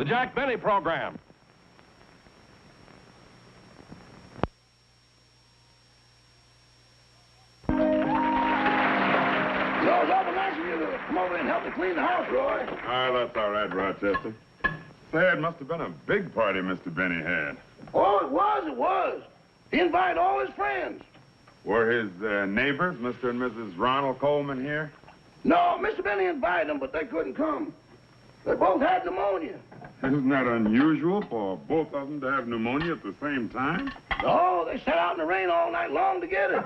The Jack Benny Program. Come over and help me clean the house, Roy. Oh, that's all right, Rochester. Say, it must have been a big party Mr. Benny had. Oh, it was. He invited all his friends. Were his neighbors, Mr. and Mrs. Ronald Coleman, here? No, Mr. Benny invited them, but they couldn't come. They both had pneumonia. Isn't that unusual for both of them to have pneumonia at the same time? No, they sat out in the rain all night long to get it.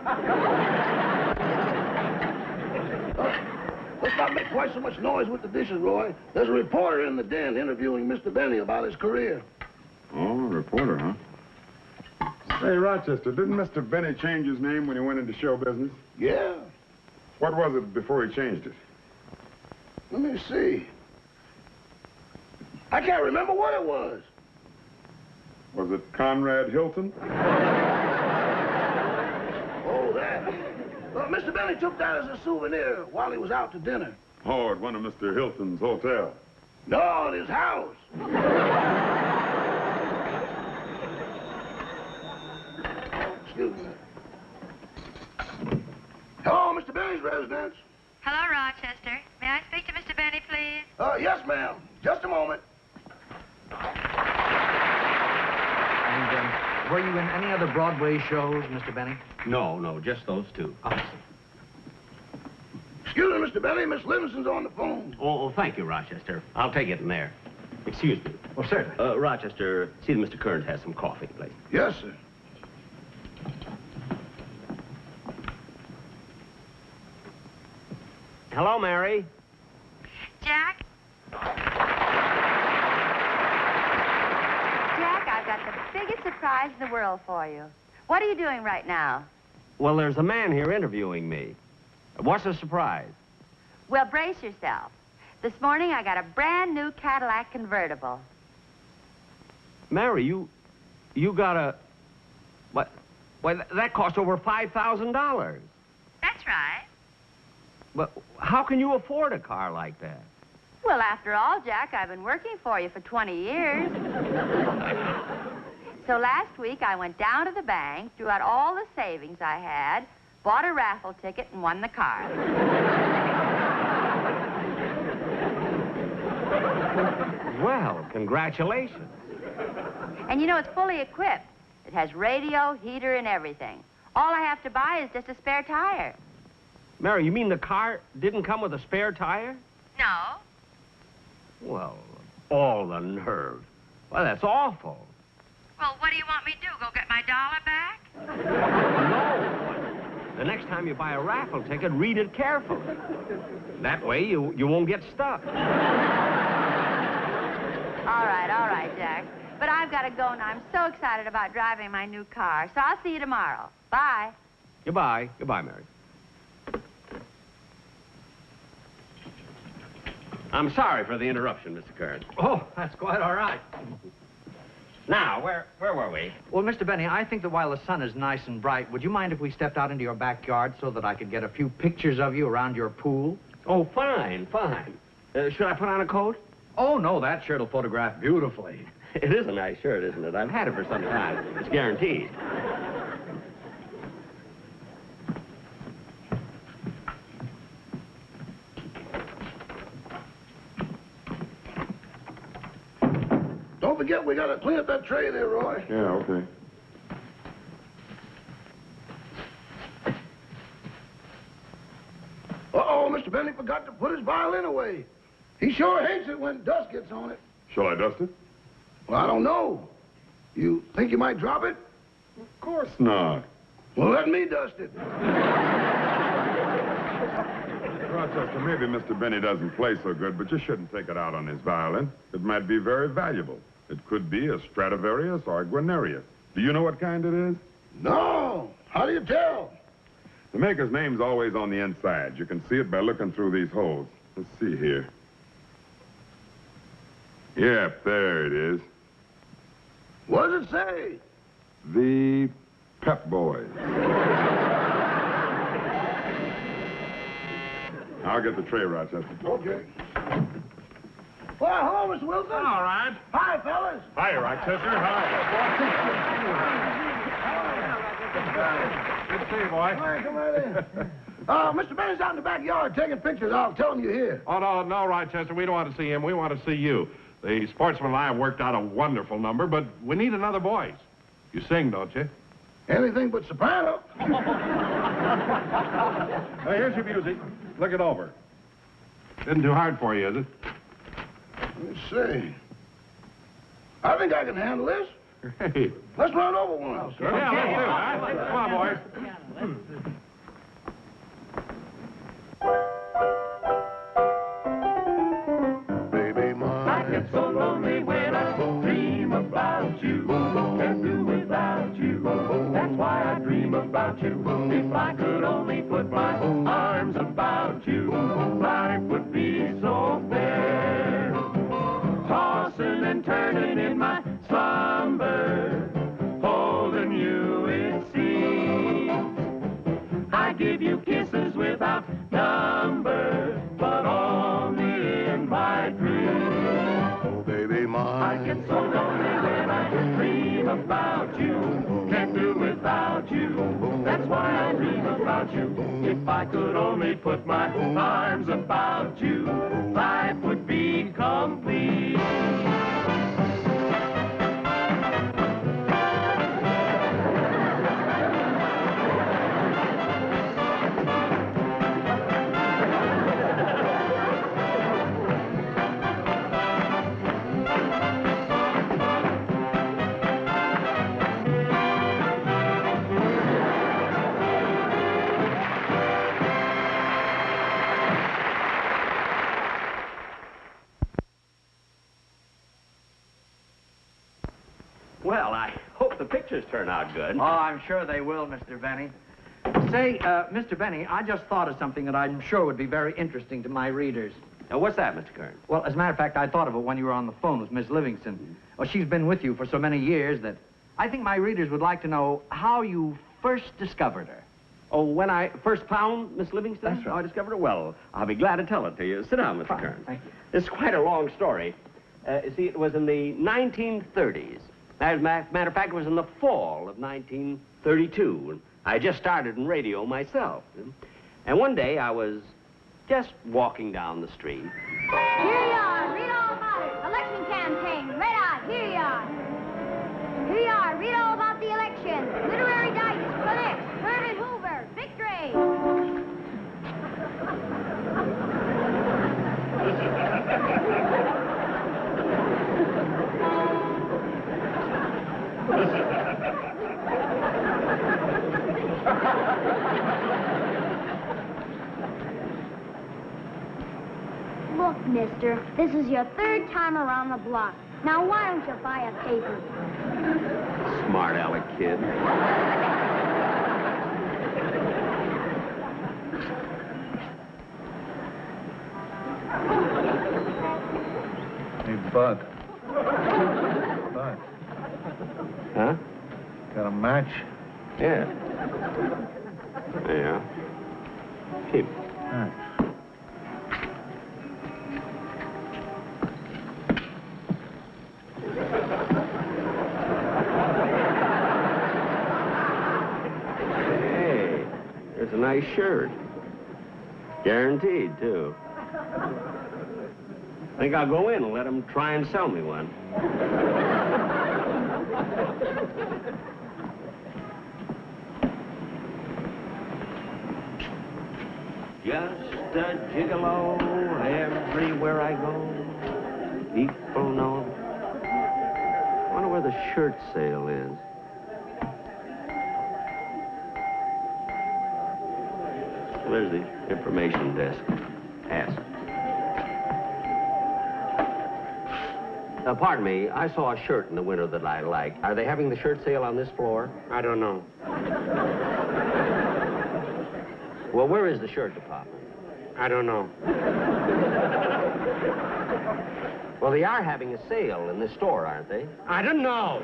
Let's not make quite so much noise with the dishes, Roy. There's a reporter in the den interviewing Mr. Benny about his career. Oh, a reporter, huh? Say, Rochester, didn't Mr. Benny change his name when he went into show business? Yeah. What was it before he changed it? Let me see. I can't remember what it was. Was it Conrad Hilton? Oh, that. Mr. Benny took that as a souvenir while he was out to dinner. Oh, at one of Mr. Hilton's hotels. No, at his house. Excuse me. Hello, Mr. Benny's residence. Hello, Rochester. May I speak to Mr. Benny, please? Yes, ma'am. Just a moment. And were you in any other Broadway shows, Mr. Benny? No, just those two. Oh, I see. Excuse me, Mr. Benny. Miss Livingston's on the phone. Oh, thank you, Rochester. I'll take it in there. Excuse me. Oh, certainly. Rochester, see that Mr. Kearns has some coffee, please. Yes, sir. Hello, Mary. Jack? Jack, I've got the biggest surprise in the world for you. What are you doing right now? Well, there's a man here interviewing me. What's the surprise? Well, brace yourself. This morning, I got a brand new Cadillac convertible. Mary, you got a... What? Well, that cost over $5,000. That's right. But how can you afford a car like that? Well, after all, Jack, I've been working for you for 20 years. So last week, I went down to the bank, drew out all the savings I had, bought a raffle ticket, and won the car. Well, congratulations. And you know, it's fully equipped. It has radio, heater, and everything. All I have to buy is just a spare tire. Mary, you mean the car didn't come with a spare tire? No. Well, all the nerve. Well, that's awful. Well, what do you want me to do, go get my dollar back? No. The next time you buy a raffle ticket, read it carefully. That way, you won't get stuck. All right, Jack. But I've got to go now. I'm so excited about driving my new car. So I'll see you tomorrow. Bye. Goodbye. Goodbye, Mary. I'm sorry for the interruption, Mr. Kearns. Oh, that's quite all right. Now, where were we? Well, Mr. Benny, I think that while the sun is nice and bright, would you mind if we stepped out into your backyard so that I could get a few pictures of you around your pool? Oh, fine. Should I put on a coat? Oh, no, that shirt will photograph beautifully. It is a nice shirt, isn't it? I've had it for some time. It's guaranteed. Don't forget, we got to clean up that tray there, Roy. Yeah, okay. Uh-oh, Mr. Benny forgot to put his violin away. He sure hates it when dust gets on it. Shall I dust it? Well, I don't know. You think you might drop it? Of course not. Well, let me dust it. Rochester, maybe Mr. Benny doesn't play so good, but you shouldn't take it out on his violin. It might be very valuable. It could be a Stradivarius or a Guarnerius. Do you know what kind it is? No. How do you tell? The maker's name's always on the inside. You can see it by looking through these holes. Let's see here. Yep, there it is. What does it say? The Pep Boys. I'll get the tray, Rochester. Okay. Well, hello, Mr. Wilson. All right. Hi, fellas. Hi, Rochester. Hi. Good to see you, boy. Come on, come right in. Mr. Bennett's out in the backyard taking pictures. I'll tell him you're here. Oh, no, Rochester. We don't want to see him. We want to see you. The sportsman and I have worked out a wonderful number, but we need another voice. You sing, don't you? Anything but soprano. Now, here's your music. Look it over. Isn't too hard for you, is it? Let's see. I think I can handle this. Hey. Let's run over one. Yeah, let's do it. Huh? Come on, boys. Baby mine. I get so lonely when I dream about you. Can't do without you. That's why I dream about you. If I could only put my arms about you, life would be so fair. Tossing and turning in my slumber, holding you it seems. I give you kisses without number, but only in my dreams. Oh, baby mine. I get so lonely when I dream about you. Can't do without you. That's why I dream about you. If I could only put my arms about you, life would be complete. Well, I hope the pictures turn out good. Oh, I'm sure they will, Mr. Benny. Say, Mr. Benny, I just thought of something that I'm sure would be very interesting to my readers. Now, what's that, Mr. Kern? Well, as a matter of fact, I thought of it when you were on the phone with Miss Livingston. Well, she's been with you for so many years that I think my readers would like to know how you first discovered her. Oh, when I first found Miss Livingston? That's right. Oh, I discovered her. Well, I'll be glad to tell it to you. Sit down, Mr. Fine. Kern. Thank you. It's quite a long story. You see, it was in the 1930s. As a matter of fact, it was in the fall of 1932. And I just started in radio myself. And one day I was just walking down the street. Here you are. Read all about it. Election campaign. Red Eye. Here you are. Here you are. Read all about the election. Literary Digest. Clinics. Herbert Hoover. Victory. Look, mister, this is your third time around the block. Now, why don't you buy a paper? Smart aleck kid. Hey, Bud. Bud, Huh? got a match? Yeah. Yeah. Keep. Thanks. Hey, there's a nice shirt. Guaranteed, too. I think I'll go in and let them try and sell me one. Just a gigolo everywhere I go. People know. I wonder where the shirt sale is. There's the information desk. Ask. Pardon me, I saw a shirt in the window that I like. Are they having the shirt sale on this floor? I don't know. Well, where is the shirt department? I don't know. Well, they are having a sale in this store, aren't they? I don't know.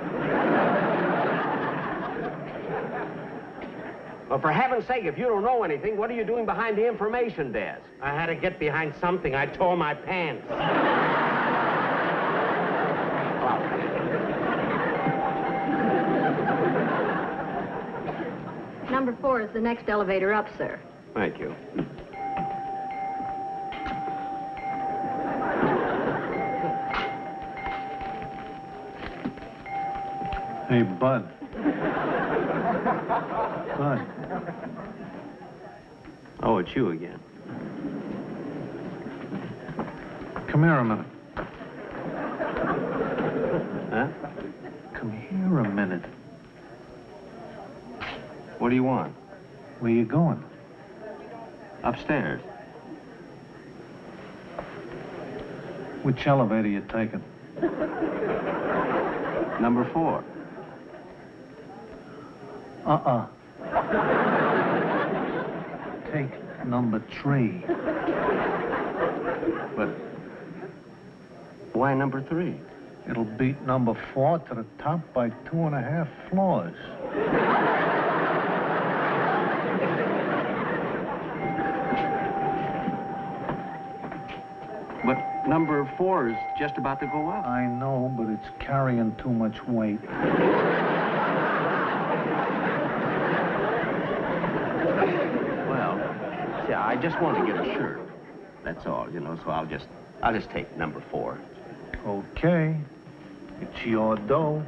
Well, for heaven's sake, if you don't know anything, what are you doing behind the information desk? I had to get behind something. I tore my pants. number 4 is the next elevator up, sir. Thank you. Hey, Bud. Bud. Oh, it's you again. Come here a minute. Huh? Come here a minute. What do you want? Where you going? Upstairs. Which elevator you taking? Number 4. Take number 3. But why number 3? It'll beat number 4 to the top by 2.5 floors. But number 4 is just about to go up. I know, but it's carrying too much weight. Well, see, I just want to get a shirt. That's all, you know, so I'll just take number 4. Okay. It's your dough.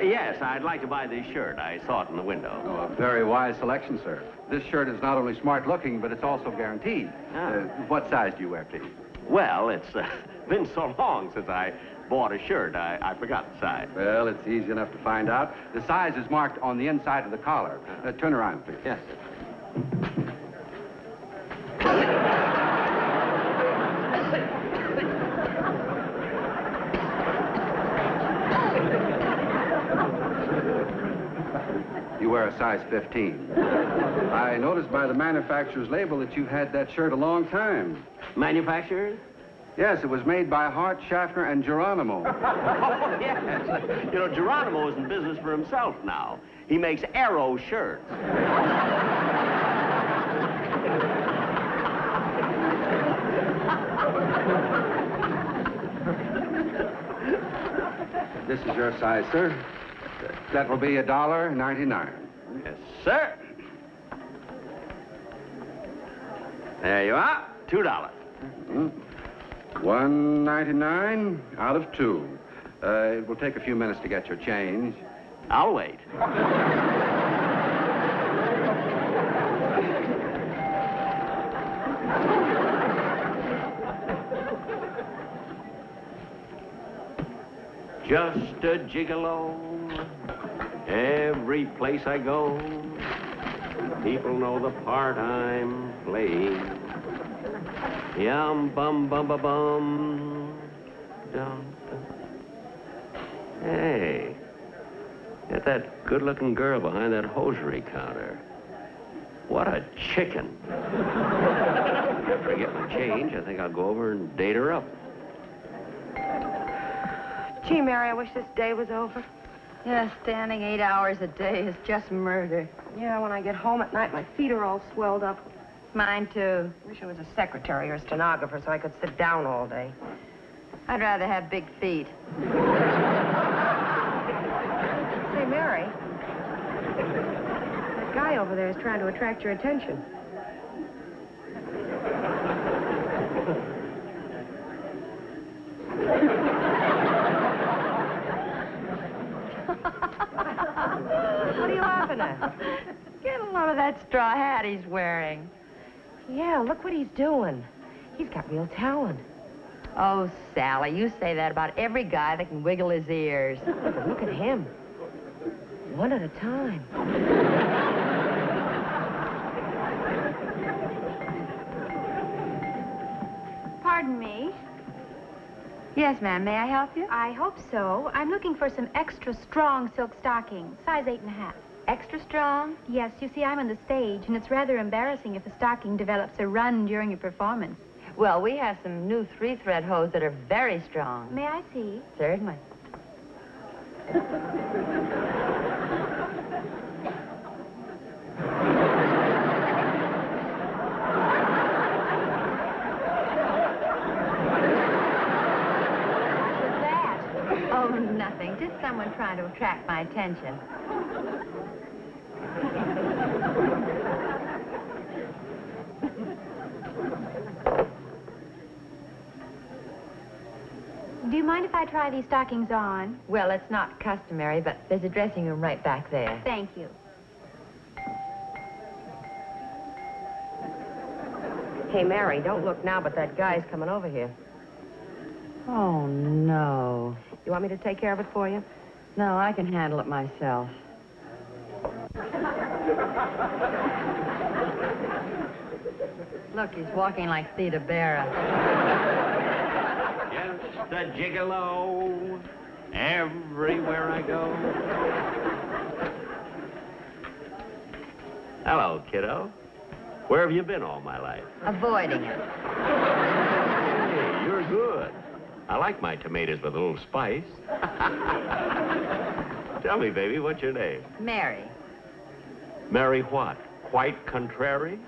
Yes, I'd like to buy this shirt. I saw it in the window. Oh, a very wise selection, sir. This shirt is not only smart looking, but it's also guaranteed. What size do you wear, please? Well, it's been so long since I bought a shirt, I forgot the size. Well, it's easy enough to find out. The size is marked on the inside of the collar. Turn around, please. Yes, You wear a size 15. I noticed by the manufacturer's label that you've had that shirt a long time. Manufacturer? Yes, it was made by Hart, Schaffner, and Geronimo. Oh, yes. You know, Geronimo is in business for himself now. He makes Arrow shirts. This is your size, sir. That will be $1.99. Yes, sir. There you are. $2. $1.99 out of 2. It will take a few minutes to get your change. I'll wait. Just a gigolo. Every place I go, people know the part I'm playing. Yum bum bum bum bum. Dum, dum. Hey, get that good-looking girl behind that hosiery counter. What a chicken. After I get my change, I think I'll go over and date her up. Gee, Mary, I wish this day was over. Yeah, standing 8 hours a day is just murder. Yeah, when I get home at night, my feet are all swelled up. Mine, too. Wish I was a secretary or a stenographer so I could sit down all day. I'd rather have big feet. Say, Mary, that guy over there is trying to attract your attention. What are you laughing at? Get a load of that straw hat he's wearing. Yeah, look what he's doing. He's got real talent. Oh, Sally, you say that about every guy that can wiggle his ears. But look at him. One at a time. Pardon me. Yes, Yes, ma'am. May I help you? I hope so. I'm looking for some extra strong silk stockings, size 8.5. Extra strong? Yes, you see, I'm on the stage, and it's rather embarrassing if a stocking develops a run during a performance. Well, we have some new 3-thread hose that are very strong. May I see? Certainly. Oh, nothing. Just someone trying to attract my attention. Do you mind if I try these stockings on? Well, it's not customary, but there's a dressing room right back there. Thank you. Hey, Mary, don't look now, but that guy's coming over here. Oh, no. You want me to take care of it for you? No, I can handle it myself. Look, he's walking like Theda Bara. Just a gigolo everywhere I go. Hello, kiddo. Where have you been all my life? Avoiding it. Hey, you're good. I like my tomatoes with a little spice. Tell me, baby, what's your name? Mary. Mary what? Quite contrary?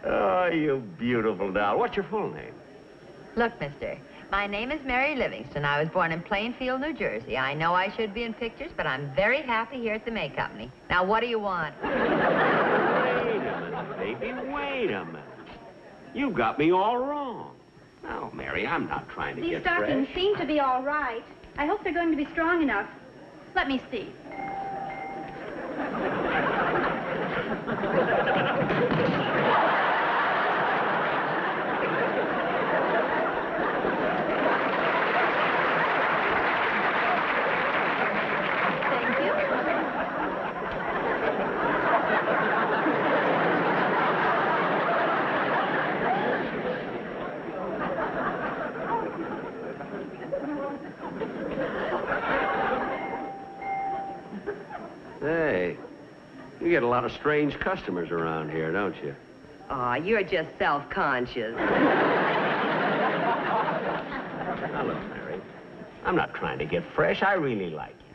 Oh, you beautiful doll. What's your full name? Look, mister, my name is Mary Livingston. I was born in Plainfield, New Jersey. I know I should be in pictures, but I'm very happy here at the May Company. Now, what do you want? Wait a minute, baby. Wait a minute. You got me all wrong. No, Mary, I'm not trying to These get stockings fresh. seem to be all right. I hope they're going to be strong enough. Let me see. Thank you. Hey, you get a lot of strange customers around here, don't you? Aw, you're just self-conscious. Now, look, Mary, I'm not trying to get fresh. I really like you.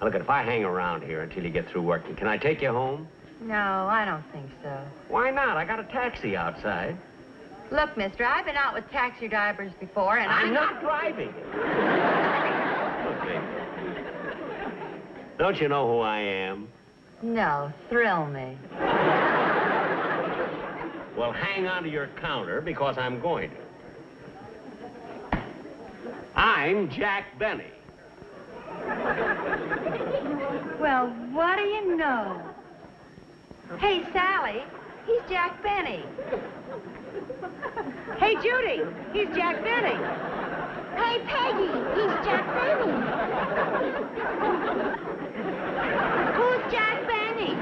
Now, look, if I hang around here until you get through working, can I take you home? No, I don't think so. Why not? I got a taxi outside. Look, mister, I've been out with taxi drivers before, and I'm not driving. Look, baby. Don't you know who I am? No, thrill me. Well, hang on to your counter, because I'm going to. I'm Jack Benny. Well, what do you know? Hey, Sally, he's Jack Benny. Hey, Judy, he's Jack Benny. Hey, Peggy, he's Jack Benny. Who's Jack Benny?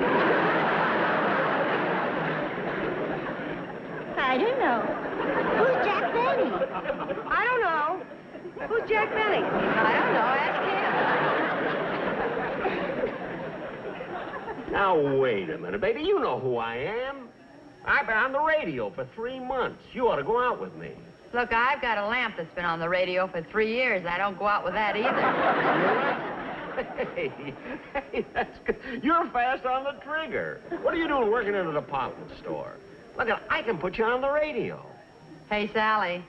I don't know. Who's Jack Benny? I don't know. Who's Jack Benny? I don't know, ask him. Now, wait a minute, baby. You know who I am. I've been on the radio for 3 months. You ought to go out with me. Look, I've got a lamp that's been on the radio for 3 years. I don't go out with that either. Hey, that's good. You're fast on the trigger. What are you doing working in a department store? Look, I can put you on the radio. Hey, Sally,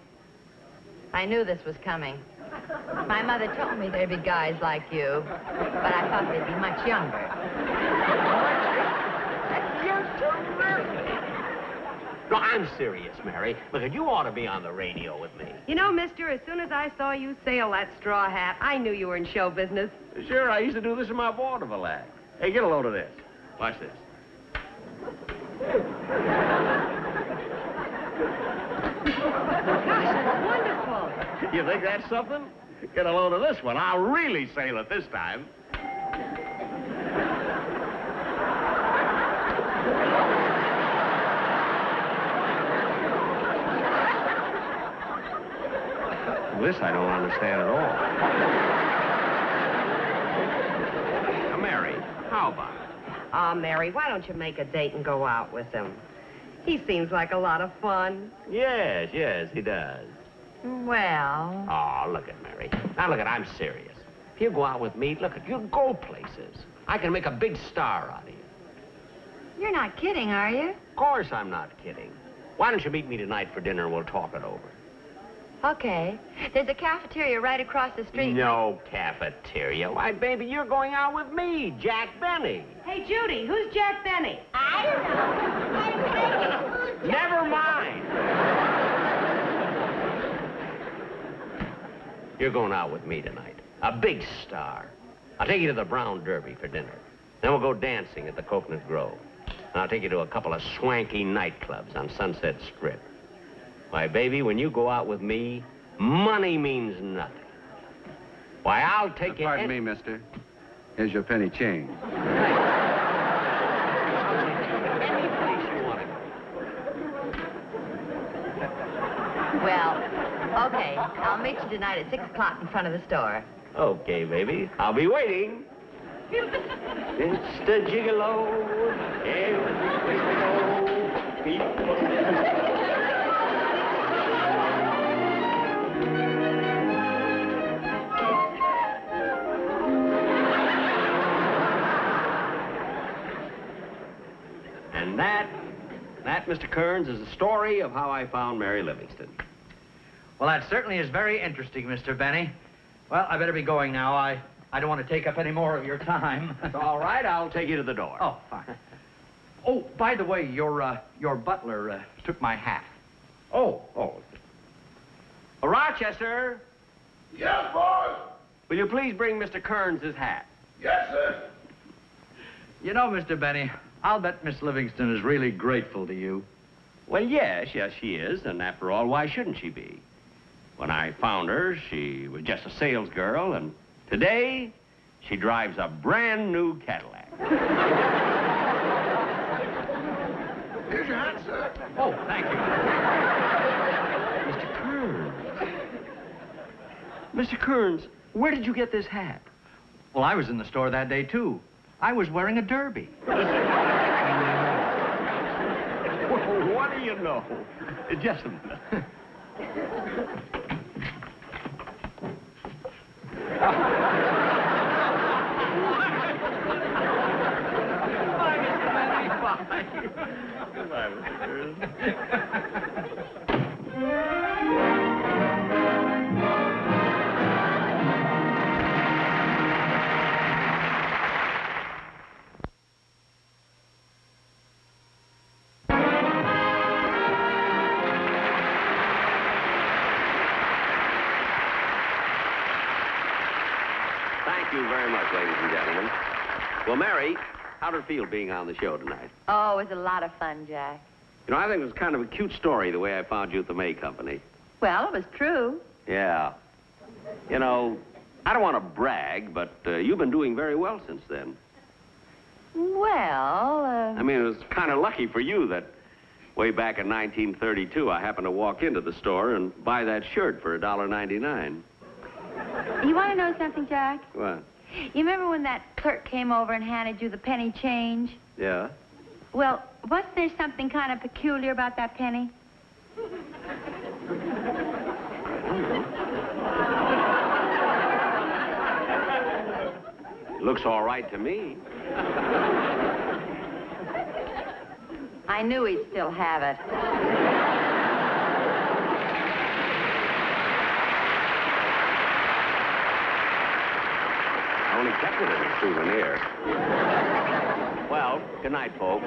I knew this was coming. My mother told me there'd be guys like you, but I thought they'd be much younger. You're terrific. No, I'm serious, Mary. Look, you ought to be on the radio with me. You know, mister, as soon as I saw you sail that straw hat, I knew you were in show business. Sure, I used to do this in my vaudeville act. Hey, get a load of this. Watch this. Gosh, that's wonderful. You think that's something? Get a load of this one. I'll really sail it this time. This I don't understand at all. Now, Mary, how about it? Aw, Mary, why don't you make a date and go out with him? He seems like a lot of fun. Yes, he does. Well, Oh, look at Mary. Now, look at, I'm serious. If you go out with me, look at, you'll go places. I can make a big star out of you. you're not kidding, are you? Of course I'm not kidding. Why don't you meet me tonight for dinner and we'll talk it over? Okay. There's a cafeteria right across the street. No cafeteria. Why, baby, you're going out with me, Jack Benny. Hey, Judy, who's Jack Benny? I don't know. Who's Jack? Never mind. You're going out with me tonight. A big star. I'll take you to the Brown Derby for dinner. Then we'll go dancing at the Coconut Grove. And I'll take you to a couple of swanky nightclubs on Sunset Strip. Why, baby, when you go out with me, money means nothing. Why, I'll take you... Pardon me, mister. Here's your penny change. Any place you want to go. Well, okay. I'll meet you tonight at 6 o'clock in front of the store. Okay, baby. I'll be waiting. It's the gigolo. And that, Mr. Kearns, is the story of how I found Mary Livingston. Well, that certainly is very interesting, Mr. Benny. Well, I better be going now. I don't want to take up any more of your time. It's all right. I'll take you to the door. Oh, fine. Oh, by the way, your butler took my hat. Oh. Rochester, Yes, boss. will you please bring Mr. Kearns his hat? Yes, sir. You know, Mr. Benny, I'll bet Miss Livingston is really grateful to you. Well, yes, she is. And after all, why shouldn't she be? When I found her, she was just a sales girl, and today, she drives a brand new Cadillac. Here's your hat, sir. Oh, thank you. Mr. Kearns. Mr. Kearns, where did you get this hat? Well, I was in the store that day, too. I was wearing a derby. What do you know? Just a minute. Bye, Mr. Benny. Bye. Goodbye, Mr. Kearns. Thank you very much, ladies and gentlemen. Well, Mary, how did it feel being on the show tonight? Oh, it was a lot of fun, Jack. You know, I think it was kind of a cute story, the way I found you at the May Company. Well, it was true. Yeah. You know, I don't want to brag, but you've been doing very well since then. Well, I mean, it was kind of lucky for you that way back in 1932, I happened to walk into the store and buy that shirt for $1.99. You want to know something, Jack? What? You remember when that clerk came over and handed you the penny change? Yeah? Well, wasn't there something kind of peculiar about that penny? Looks all right to me. I knew he'd still have it. I only kept it as a souvenir. Well, good night, folks.